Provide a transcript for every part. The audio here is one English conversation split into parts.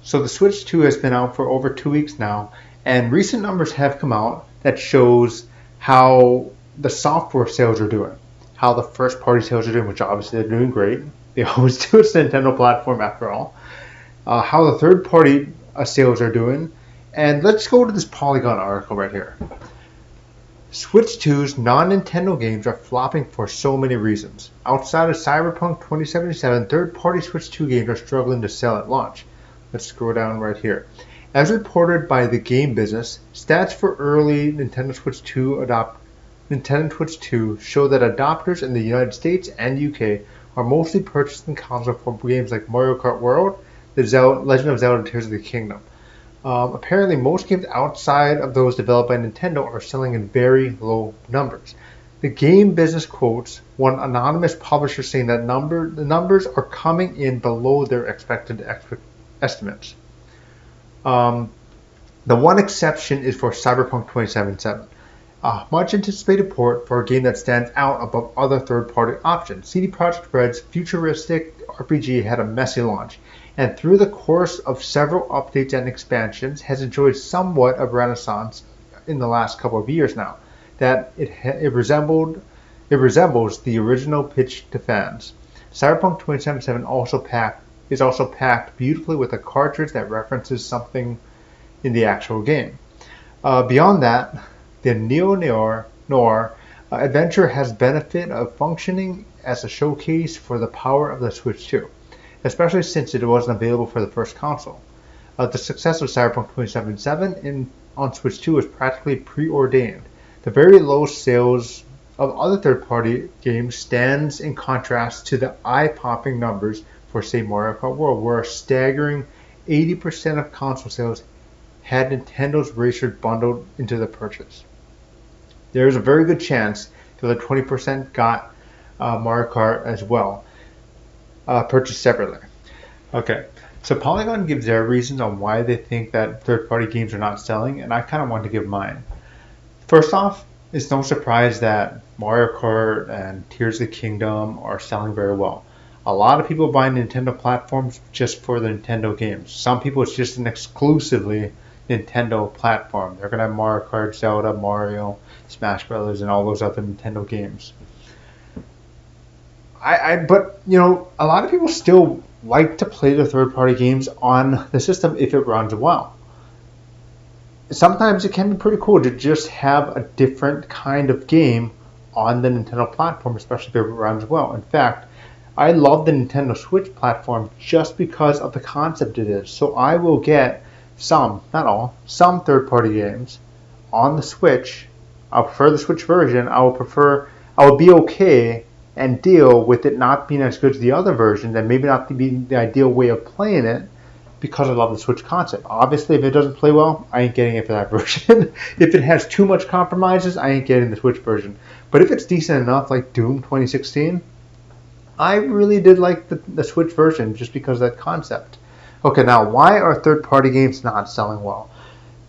So the Switch 2 has been out for over 2 weeks now, and recent numbers have come out that shows how the software sales are doing, how the first party sales are doing, which obviously they're doing great. They always do. It's a Nintendo platform after all. How the third party sales are doing. And let's go to this Polygon article right here. Switch 2's non-Nintendo games are flopping for so many reasons. Outside of Cyberpunk 2077, third-party Switch 2 games are struggling to sell at launch. Let's scroll down right here. As reported by the Game Business, stats for early Nintendo Switch 2 show that adopters in the United States and UK are mostly purchasing consoles for games like Mario Kart World, Legend of Zelda: Tears of the Kingdom. Apparently, most games outside of those developed by Nintendo are selling in very low numbers. The Game Business quotes one anonymous publisher saying that the numbers are coming in below their expected estimates. The one exception is for Cyberpunk 2077, a much anticipated port for a game that stands out above other third-party options. CD Projekt Red's futuristic RPG had a messy launch, and through the course of several updates and expansions has enjoyed somewhat of renaissance in the last couple of years now, that it resembles the original pitch to fans. Cyberpunk 2077 is also packed beautifully with a cartridge that references something in the actual game. Beyond that, the neo-noir adventure has benefit of functioning as a showcase for the power of the Switch 2, especially since it wasn't available for the first console. The success of Cyberpunk 2077 on Switch 2 is practically preordained. The very low sales of other third-party games stands in contrast to the eye-popping numbers for, say, Mario Kart World, where a staggering 80% of console sales had Nintendo's racers bundled into the purchase. There is a very good chance that the 20% got Mario Kart as well, purchased separately. Okay, so Polygon gives their reasons on why they think that third-party games are not selling, and I kind of want to give mine. First off, it's no surprise that Mario Kart and Tears of the Kingdom are selling very well. A lot of people buy Nintendo platforms just for the Nintendo games. Some people, it's just an exclusively Nintendo platform. They're going to have Mario Kart, Zelda, Mario, Smash Brothers, and all those other Nintendo games. But a lot of people still like to play the third-party games on the system if it runs well. Sometimes it can be pretty cool to just have a different kind of game on the Nintendo platform, especially if it runs well. In fact, I love the Nintendo Switch platform just because of the concept it is. So I will get some, not all, some third-party games on the Switch. I'll prefer the Switch version. I will be okay and deal with it not being as good as the other versions and maybe not being the ideal way of playing it because I love the Switch concept. Obviously, if it doesn't play well, I ain't getting it for that version. If it has too much compromises, I ain't getting the Switch version. But if it's decent enough, like Doom 2016, I really did like the Switch version just because of that concept. Okay, now, why are third-party games not selling well?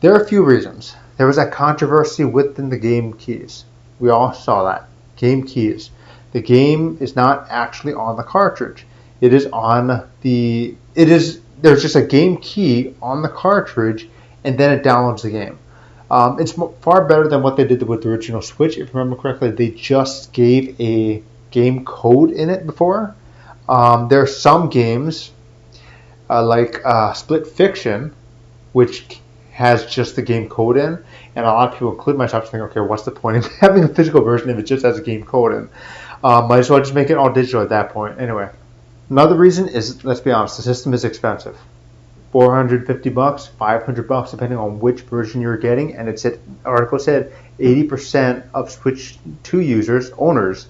There are a few reasons. There was that controversy within the game keys. We all saw that. Game keys. The game is not actually on the cartridge. There's just a game key on the cartridge, and then it downloads the game. It's far better than what they did with the original Switch. If you remember correctly, they just gave a game code in it before. There are some games, like Split Fiction, which has just the game code in, and a lot of people, including myself, think, okay, what's the point of having a physical version if it just has a game code in? Might as well just make it all digital at that point. Anyway, another reason is, let's be honest, the system is expensive. $450, $500, depending on which version you're getting. And the article said 80% of Switch 2 owners,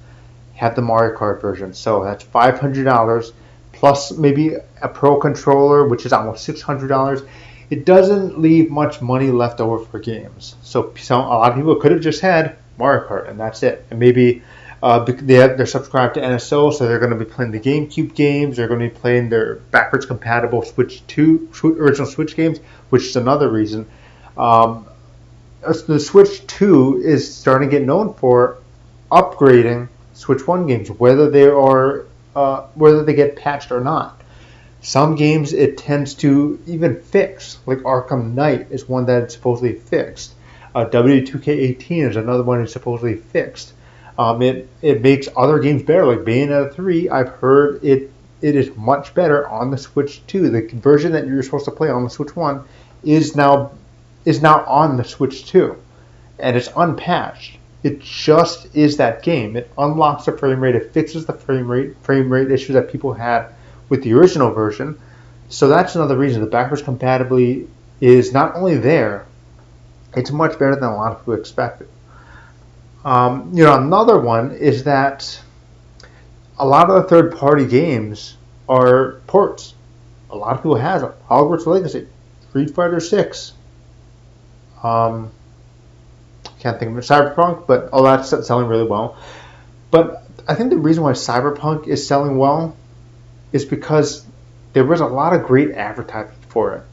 have the Mario Kart version. So that's $500 plus maybe a Pro controller, which is almost $600. It doesn't leave much money left over for games. So a lot of people could have just had Mario Kart, and that's it. And maybe they're subscribed to NSO, so they're going to be playing the GameCube games. They're going to be playing their backwards compatible original Switch games, which is another reason. The Switch 2 is starting to get known for upgrading Switch 1 games, whether they get patched or not. Some games it tends to even fix, like Arkham Knight is one that is supposedly fixed. W2K18 is another one that's supposedly fixed. It makes other games better, like Bayonetta 3. I've heard it is much better on the Switch 2. The version that you're supposed to play on the Switch 1 is now on the Switch 2, and it's unpatched. It just is that game. It unlocks the frame rate. It fixes the frame rate issues that people had with the original version. So that's another reason the backwards compatibility is not only there, it's much better than a lot of people expected. Another one is that a lot of the third-party games are ports. A lot of people have them. Hogwarts Legacy, Street Fighter 6. Can't think of it. Cyberpunk, but all that's selling really well. But I think the reason why Cyberpunk is selling well is because there was a lot of great advertising for it.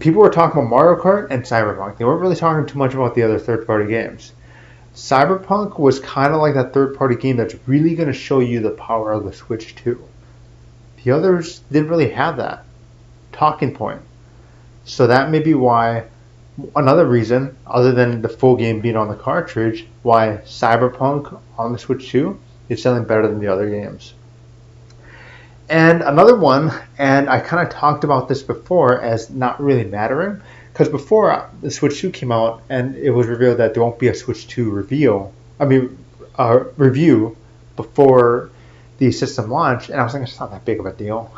People were talking about Mario Kart and Cyberpunk. They weren't really talking too much about the other third-party games. Cyberpunk was kind of like that third-party game that's really going to show you the power of the Switch 2. The others didn't really have that talking point. So that may be why, another reason, other than the full game being on the cartridge, why Cyberpunk on the Switch 2 is selling better than the other games. And another one, and I kind of talked about this before as not really mattering, because before the Switch 2 came out and it was revealed that there won't be a Switch 2 review before the system launch, and I was like, it's not that big of a deal.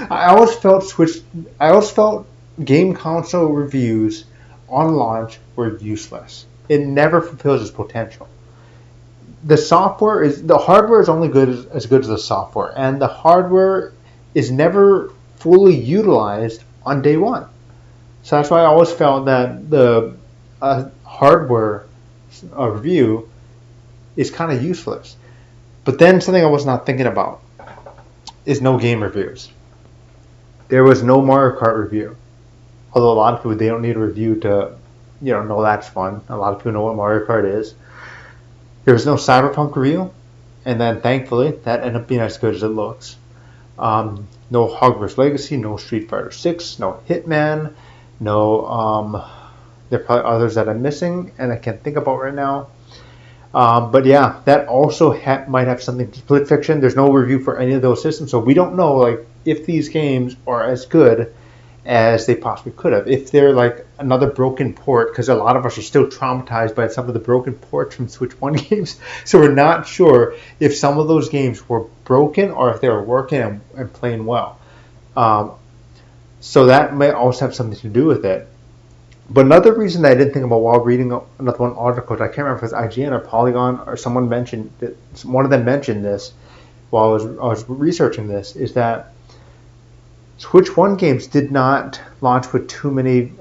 I always felt game console reviews on launch were useless. It never fulfills its potential. The hardware is only as good as the software, and the hardware is never fully utilized on day one. So that's why I always felt that the hardware review is kind of useless. But then something I was not thinking about is no game reviews. There was no Mario Kart review. Although a lot of people, they don't need a review to, know that's fun. A lot of people know what Mario Kart is. There was no Cyberpunk review, and then thankfully that ended up being as good as it looks. No Hogwarts Legacy, no Street Fighter 6, no Hitman, no. There are probably others that I'm missing, and I can't think about right now. But yeah, that also might have something to Split Fiction. There's no review for any of those systems, so we don't know if these games are as good as they possibly could have. If they're like another broken port, because a lot of us are still traumatized by some of the broken ports from Switch 1 games, so we're not sure if some of those games were broken or if they were working and playing well. So that may also have something to do with it. But another reason that I didn't think about while reading another one article, I can't remember if it was IGN or Polygon or someone mentioned that, one of them mentioned this while I was researching this, is that Switch 1 games did not launch with too many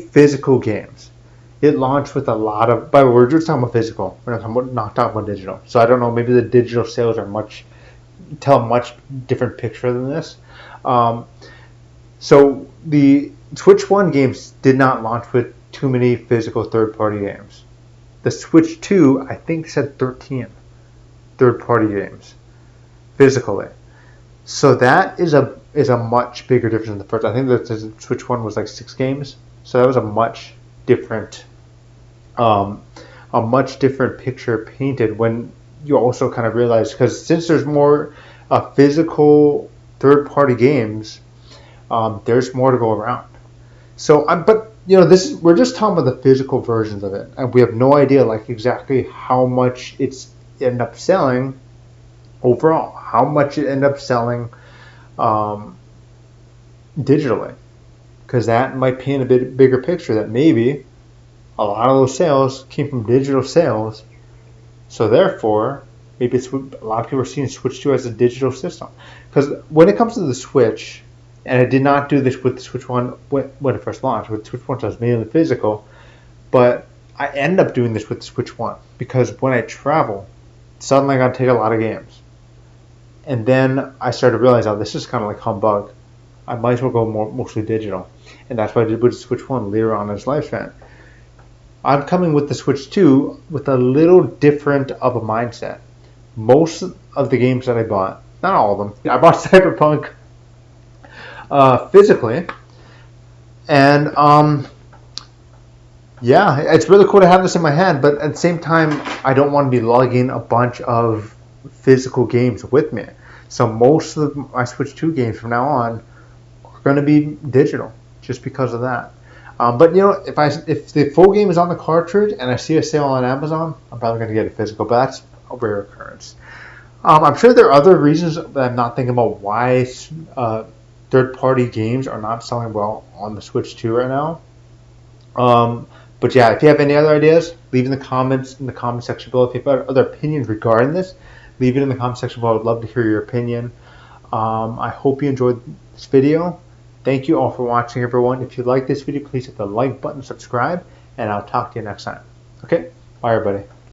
physical games. It launched with a lot of. By the way, we're just talking about physical. We're not talking about digital. So I don't know. Maybe the digital sales tell a much different picture than this. So the Switch 1 games did not launch with too many physical third-party games. The Switch 2, I think, said 13 third-party games physically. So that is a much bigger difference than the first. I think that the Switch 1 was like 6 games. So that was a much different picture painted when you also kind of realize, because since there's more physical third-party games, there's more to go around. So, we're just talking about the physical versions of it, and we have no idea exactly how much it's ended up selling overall, how much it ended up selling digitally, because that might paint a bit bigger picture that maybe a lot of those sales came from digital sales. So therefore, maybe a lot of people are seeing Switch 2 as a digital system. Because when it comes to the Switch, and I did not do this with the Switch 1 when it first launched. With Switch 1, so I was mainly physical. But I end up doing this with the Switch 1. Because when I travel, suddenly I got to take a lot of games. And then I started to realize, this is kind of like humbug. I might as well go mostly digital. And that's what I did with the Switch 1 later on in its lifespan. I'm coming with the Switch 2 with a little different of a mindset. Most of the games that I bought not all of them. I bought Cyberpunk physically, and yeah, it's really cool to have this in my hand. But at the same time, I don't want to be lugging a bunch of physical games with me. So most of my Switch 2 games from now on are going to be digital, just because of that. But you know, if the full game is on the cartridge and I see a sale on Amazon, I'm probably going to get it physical. But that's a rare occurrence. I'm sure there are other reasons that I'm not thinking about why third-party games are not selling well on the Switch 2 right now. But yeah, if you have any other ideas, leave in the comments in the comment section below. If you have other opinions regarding this, leave it in the comment section below. I'd love to hear your opinion. I hope you enjoyed this video. Thank you all for watching, everyone. If you like this video, please hit the like button, subscribe, and I'll talk to you next time. Okay? Bye, everybody.